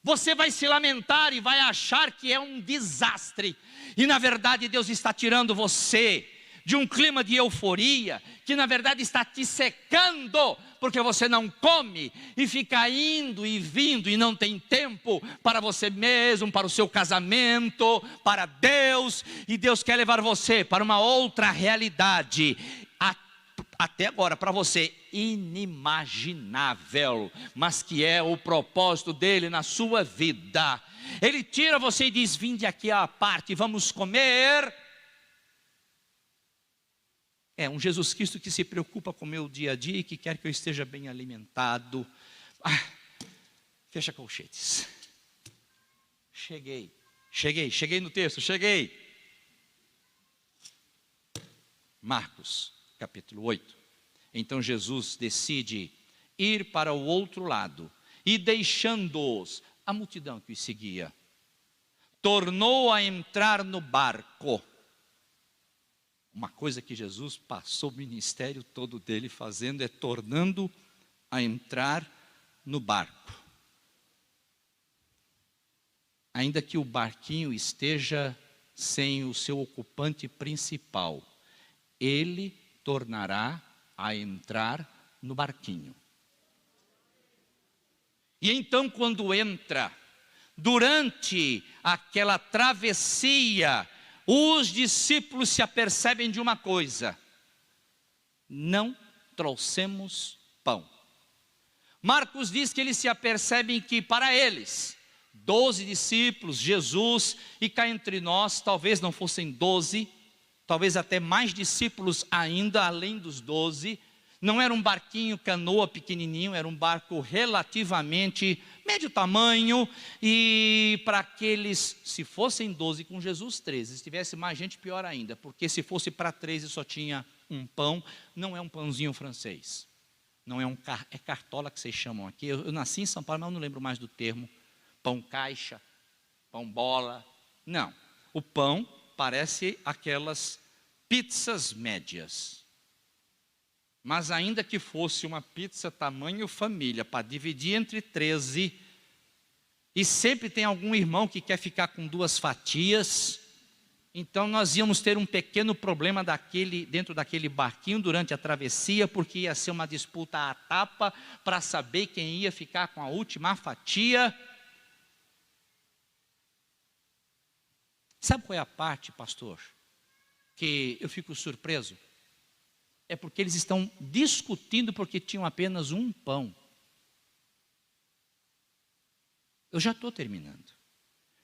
C: Você vai se lamentar e vai achar que é um desastre. E na verdade Deus está tirando você de um clima de euforia, que na verdade está te secando, porque você não come, e fica indo e vindo, e não tem tempo para você mesmo, para o seu casamento, para Deus, e Deus quer levar você para uma outra realidade. até agora para você inimaginável, mas que é o propósito dele na sua vida. Ele tira você e diz: vinde aqui à parte, vamos comer. É um Jesus Cristo que se preocupa com o meu dia a dia e que quer que eu esteja bem alimentado. Fecha colchetes. Cheguei no texto, cheguei. Marcos, capítulo 8. Então Jesus decide ir para o outro lado e deixando-os, a multidão que os seguia, tornou a entrar no barco. Uma coisa que Jesus passou o ministério todo dele fazendo é tornando a entrar no barco. Ainda que o barquinho esteja sem o seu ocupante principal, ele tornará a entrar no barquinho. E então, quando entra, durante aquela travessia, os discípulos se apercebem de uma coisa: não trouxemos pão. Marcos diz que eles se apercebem que para eles, 12 discípulos, Jesus, e cá entre nós, talvez não fossem 12, talvez até mais discípulos ainda, além dos 12, não era um barquinho, canoa pequenininho, era um barco relativamente médio tamanho, e para aqueles, se fossem 12 com Jesus 13, se tivesse mais gente, pior ainda, porque se fosse para 13 só tinha um pão, não é um pãozinho francês, não é é cartola que vocês chamam aqui, eu nasci em São Paulo, mas eu não lembro mais do termo, pão caixa, pão bola, não, o pão parece aquelas pizzas médias. Mas ainda que fosse uma pizza tamanho família, para dividir entre 13, e sempre tem algum irmão que quer ficar com 2 fatias, então nós íamos ter um pequeno problema dentro daquele barquinho durante a travessia, porque ia ser uma disputa à tapa, para saber quem ia ficar com a última fatia. Sabe qual é a parte, pastor, que eu fico surpreso? É porque eles estão discutindo porque tinham apenas um pão. Eu já estou terminando.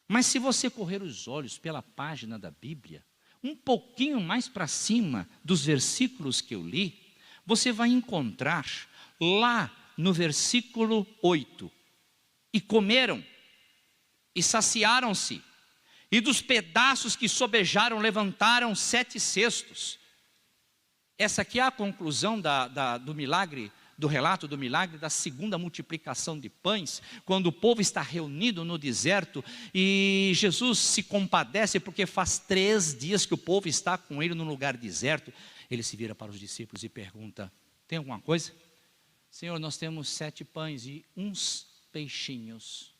C: Mas se você correr os olhos pela página da Bíblia, um pouquinho mais para cima dos versículos que eu li, você vai encontrar lá no versículo 8, e comeram, e saciaram-se, e dos pedaços que sobejaram levantaram 7 cestos. Essa aqui é a conclusão do milagre, do relato do milagre da segunda multiplicação de pães, quando o povo está reunido no deserto e Jesus se compadece porque faz 3 dias que o povo está com ele no lugar deserto. Ele se vira para os discípulos e pergunta: tem alguma coisa? Senhor, nós temos 7 pães e uns peixinhos.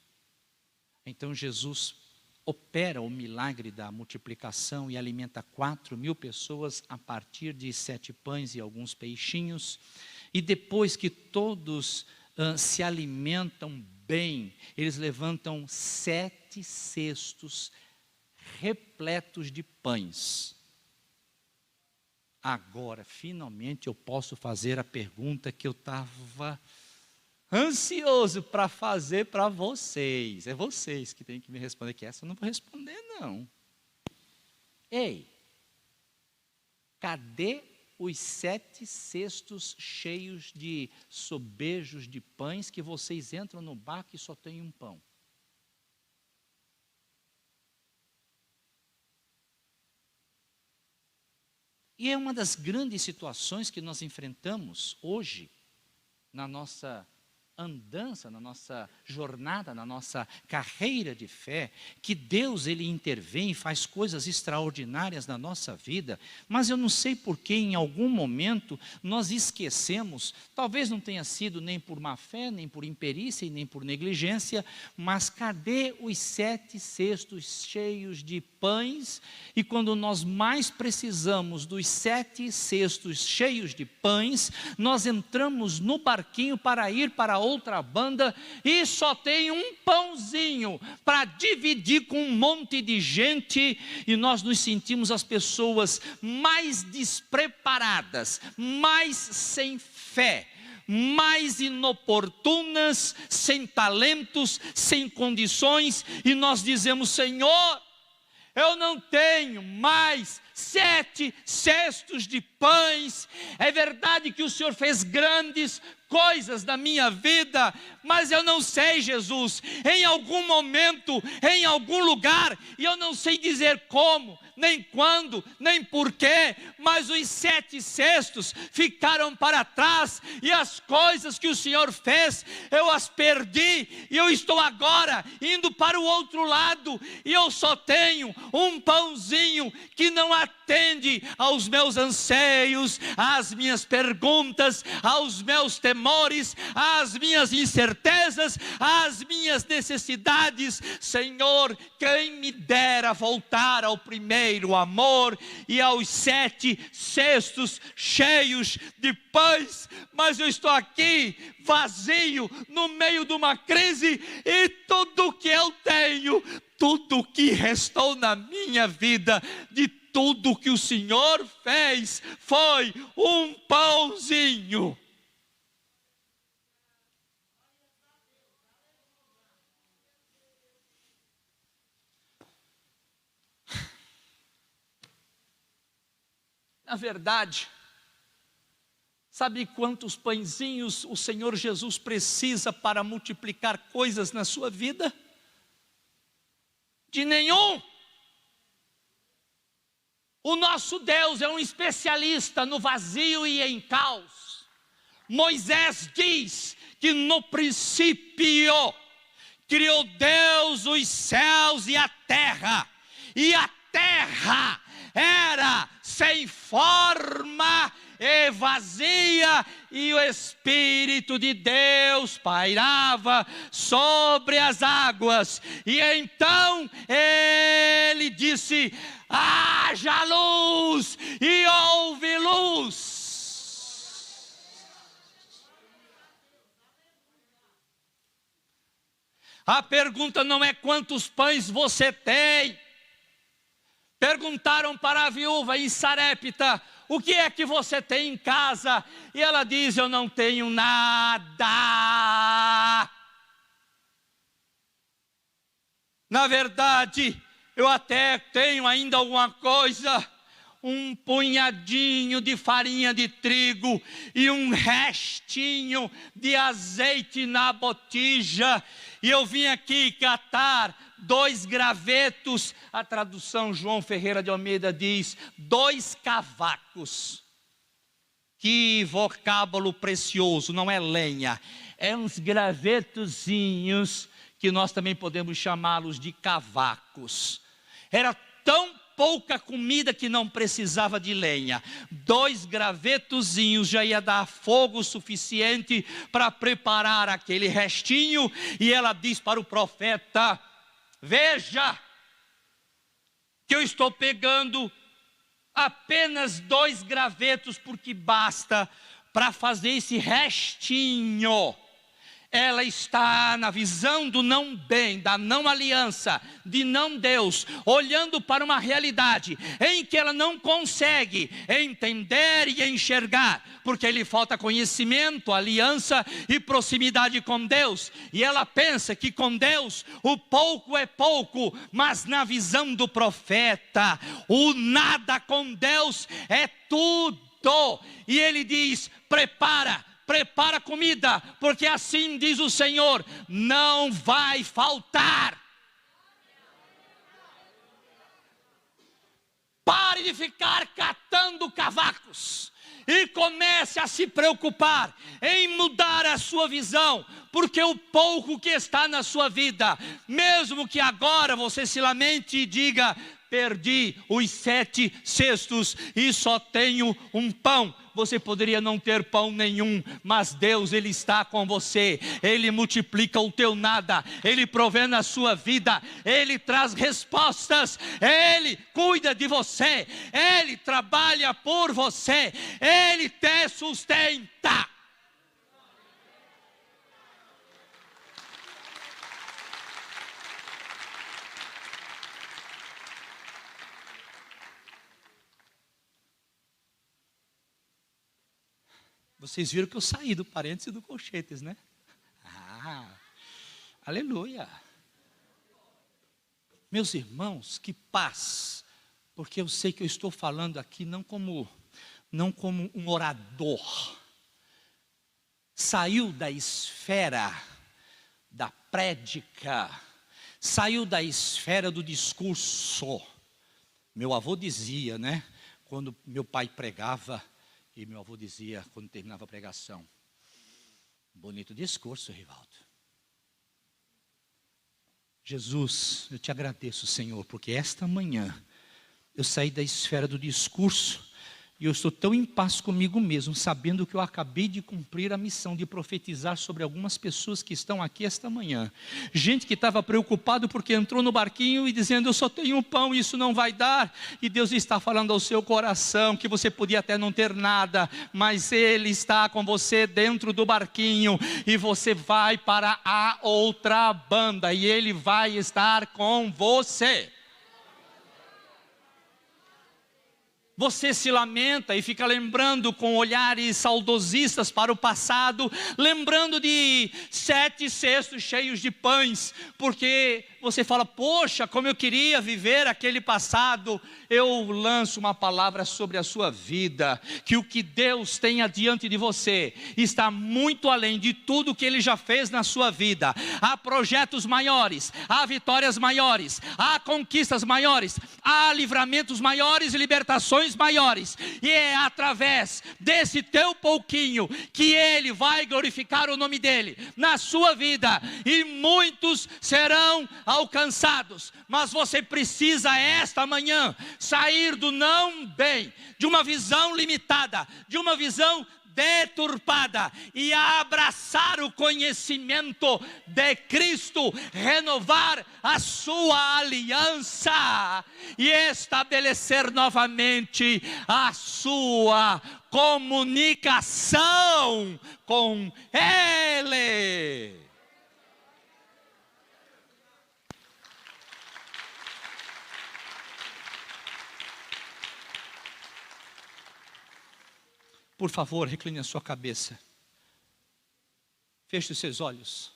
C: Então Jesus opera o milagre da multiplicação e alimenta 4.000 pessoas a partir de 7 pães e alguns peixinhos. E depois que todos se alimentam bem, eles levantam 7 cestos repletos de pães. Agora, finalmente eu posso fazer a pergunta que eu estava ansioso para fazer para vocês. É vocês que têm que me responder, que essa eu não vou responder não. Ei, cadê os 7 cestos cheios de sobejos de pães que vocês entram no barco e só tem um pão? E é uma das grandes situações que nós enfrentamos hoje na nossa andança, na nossa jornada, na nossa carreira de fé, que Deus ele intervém e faz coisas extraordinárias na nossa vida, mas eu não sei por que em algum momento nós esquecemos, talvez não tenha sido nem por má fé, nem por imperícia e nem por negligência, mas cadê os 7 cestos cheios de pães? E quando nós mais precisamos dos 7 cestos cheios de pães, nós entramos no barquinho para ir para outra banda e só tem um pãozinho para dividir com um monte de gente, e nós nos sentimos as pessoas mais despreparadas, mais sem fé, mais inoportunas, sem talentos, sem condições, e nós dizemos: Senhor, eu não tenho mais 7 cestos de pães. É verdade que o Senhor fez grandes coisas na minha vida, mas eu não sei, Jesus, em algum momento, em algum lugar, e eu não sei dizer como, nem quando, nem porquê, mas os 7 cestos ficaram para trás, e as coisas que o Senhor fez, eu as perdi, e eu estou agora indo para o outro lado, e eu só tenho um pãozinho que não atende aos meus anseios, às minhas perguntas, aos meus temores, às minhas incertezas, às minhas necessidades. Senhor, quem me dera voltar ao primeiro amor e aos 7 cestos cheios de pães, mas eu estou aqui vazio, no meio de uma crise, e tudo que eu tenho, tudo que restou na minha vida, de tudo que o Senhor fez, foi um pãozinho. Na verdade, sabe quantos pãezinhos o Senhor Jesus precisa para multiplicar coisas na sua vida? De nenhum. O nosso Deus é um especialista no vazio e em caos. Moisés diz que no princípio criou Deus os céus e a terra era sem forma e vazia, e o Espírito de Deus pairava sobre as águas. E então ele disse: haja luz, e houve luz. A pergunta não é quantos pães você tem. Perguntaram para a viúva em Sarepta: o que é que você tem em casa? E ela diz: eu não tenho nada. Na verdade, eu até tenho ainda alguma coisa, um punhadinho de farinha de trigo e um restinho de azeite na botija, e eu vim aqui catar 2 gravetos, a tradução João Ferreira de Almeida diz 2 cavacos. Que vocábulo precioso, não é lenha, é uns gravetozinhos, que nós também podemos chamá-los de cavacos. Era tão pouca comida que não precisava de lenha. 2 gravetozinhos já ia dar fogo suficiente para preparar aquele restinho. E ela diz para o profeta: veja, que eu estou pegando apenas 2 gravetos, porque basta para fazer esse restinho. Ela está na visão do não bem, da não aliança, de não Deus, olhando para uma realidade em que ela não consegue entender e enxergar, porque lhe falta conhecimento, aliança e proximidade com Deus. E ela pensa que com Deus o pouco é pouco, mas na visão do profeta, o nada com Deus é tudo. E ele diz: prepara comida, porque assim diz o Senhor, não vai faltar. Pare de ficar catando cavacos e comece a se preocupar em mudar a sua visão, porque o pouco que está na sua vida, mesmo que agora você se lamente e diga: perdi os 7 cestos e só tenho um pão. Você poderia não ter pão nenhum, mas Deus, Ele está com você. Ele multiplica o teu nada, Ele provê na sua vida, Ele traz respostas, Ele cuida de você, Ele trabalha por você, Ele te sustenta. vocês viram que eu saí do parênteses do colchetes, né? Aleluia. Meus irmãos, que paz, porque eu sei que eu estou falando aqui não como um orador. Saiu da esfera da prédica, saiu da esfera do discurso. Meu avô dizia, né? Quando meu pai pregava, e meu avô dizia, quando terminava a pregação: bonito discurso, Rivaldo. Jesus, eu te agradeço, Senhor, porque esta manhã eu saí da esfera do discurso e eu estou tão em paz comigo mesmo, sabendo que eu acabei de cumprir a missão de profetizar sobre algumas pessoas que estão aqui esta manhã. Gente que estava preocupado porque entrou no barquinho e dizendo: eu só tenho um pão, isso não vai dar. E Deus está falando ao seu coração que você podia até não ter nada, mas Ele está com você dentro do barquinho e você vai para a outra banda e Ele vai estar com você. Você se lamenta e fica lembrando com olhares saudosistas para o passado, lembrando de 7 cestos cheios de pães, porque você fala: poxa, como eu queria viver aquele passado. Eu lanço uma palavra sobre a sua vida, que o que Deus tem adiante de você está muito além de tudo que Ele já fez na sua vida. Há projetos maiores, há vitórias maiores, há conquistas maiores, há livramentos maiores e libertações maiores, e é através desse teu pouquinho que Ele vai glorificar o nome dEle na sua vida, e muitos serão alcançados. Mas você precisa esta manhã sair do não bem, de uma visão limitada, de uma visão deturpada, e abraçar o conhecimento de Cristo, renovar a sua aliança e estabelecer novamente a sua comunicação com Ele. Por favor, recline a sua cabeça. Feche os seus olhos.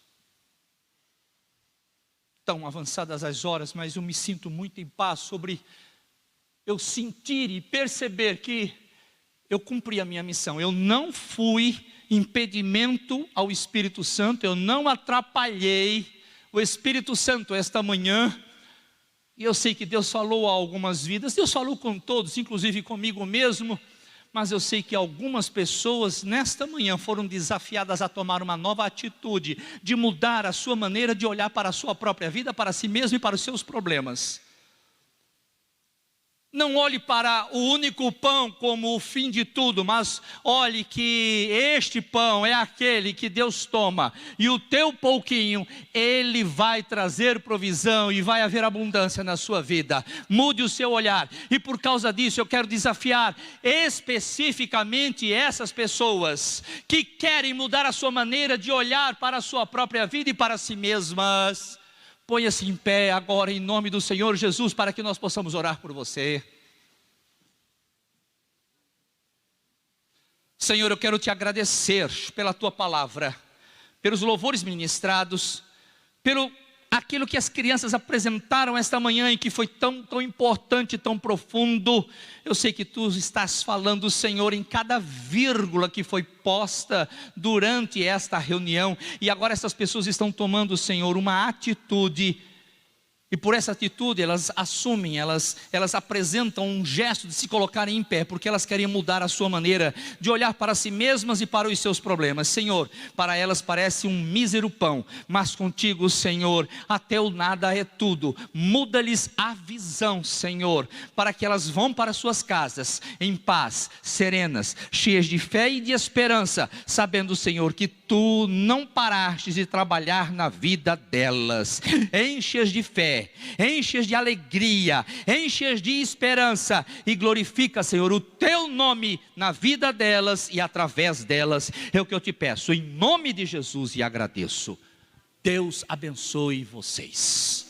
C: Tão avançadas as horas, mas eu me sinto muito em paz sobre eu sentir e perceber que eu cumpri a minha missão. Eu não fui impedimento ao Espírito Santo, eu não atrapalhei o Espírito Santo esta manhã. E eu sei que Deus falou a algumas vidas, Deus falou com todos, inclusive comigo mesmo. Mas eu sei que algumas pessoas nesta manhã foram desafiadas a tomar uma nova atitude, de mudar a sua maneira de olhar para a sua própria vida, para si mesmo e para os seus problemas. Não olhe para o único pão como o fim de tudo, mas olhe que este pão é aquele que Deus toma, e o teu pouquinho, Ele vai trazer provisão e vai haver abundância na sua vida. Mude o seu olhar, e por causa disso eu quero desafiar especificamente essas pessoas que querem mudar a sua maneira de olhar para a sua própria vida e para si mesmas. Ponha-se em pé agora em nome do Senhor Jesus, para que nós possamos orar por você. Senhor, eu quero te agradecer pela tua palavra, pelos louvores ministrados, pelo aquilo que as crianças apresentaram esta manhã e que foi tão importante, tão profundo. Eu sei que tu estás falando, Senhor, em cada vírgula que foi posta durante esta reunião, e agora essas pessoas estão tomando, Senhor, uma atitude. E por essa atitude elas assumem, elas apresentam um gesto de se colocarem em pé, porque elas querem mudar a sua maneira de olhar para si mesmas e para os seus problemas. Senhor, para elas parece um mísero pão, mas contigo, Senhor, até o nada é tudo. Muda-lhes a visão, Senhor, para que elas vão para suas casas em paz, serenas, cheias de fé e de esperança, sabendo, Senhor, que tu não paraste de trabalhar na vida delas. Enche-as de fé, enche-as de alegria, enche-as de esperança, e glorifica, Senhor, o teu nome na vida delas e através delas. É o que eu te peço em nome de Jesus e agradeço. Deus abençoe vocês.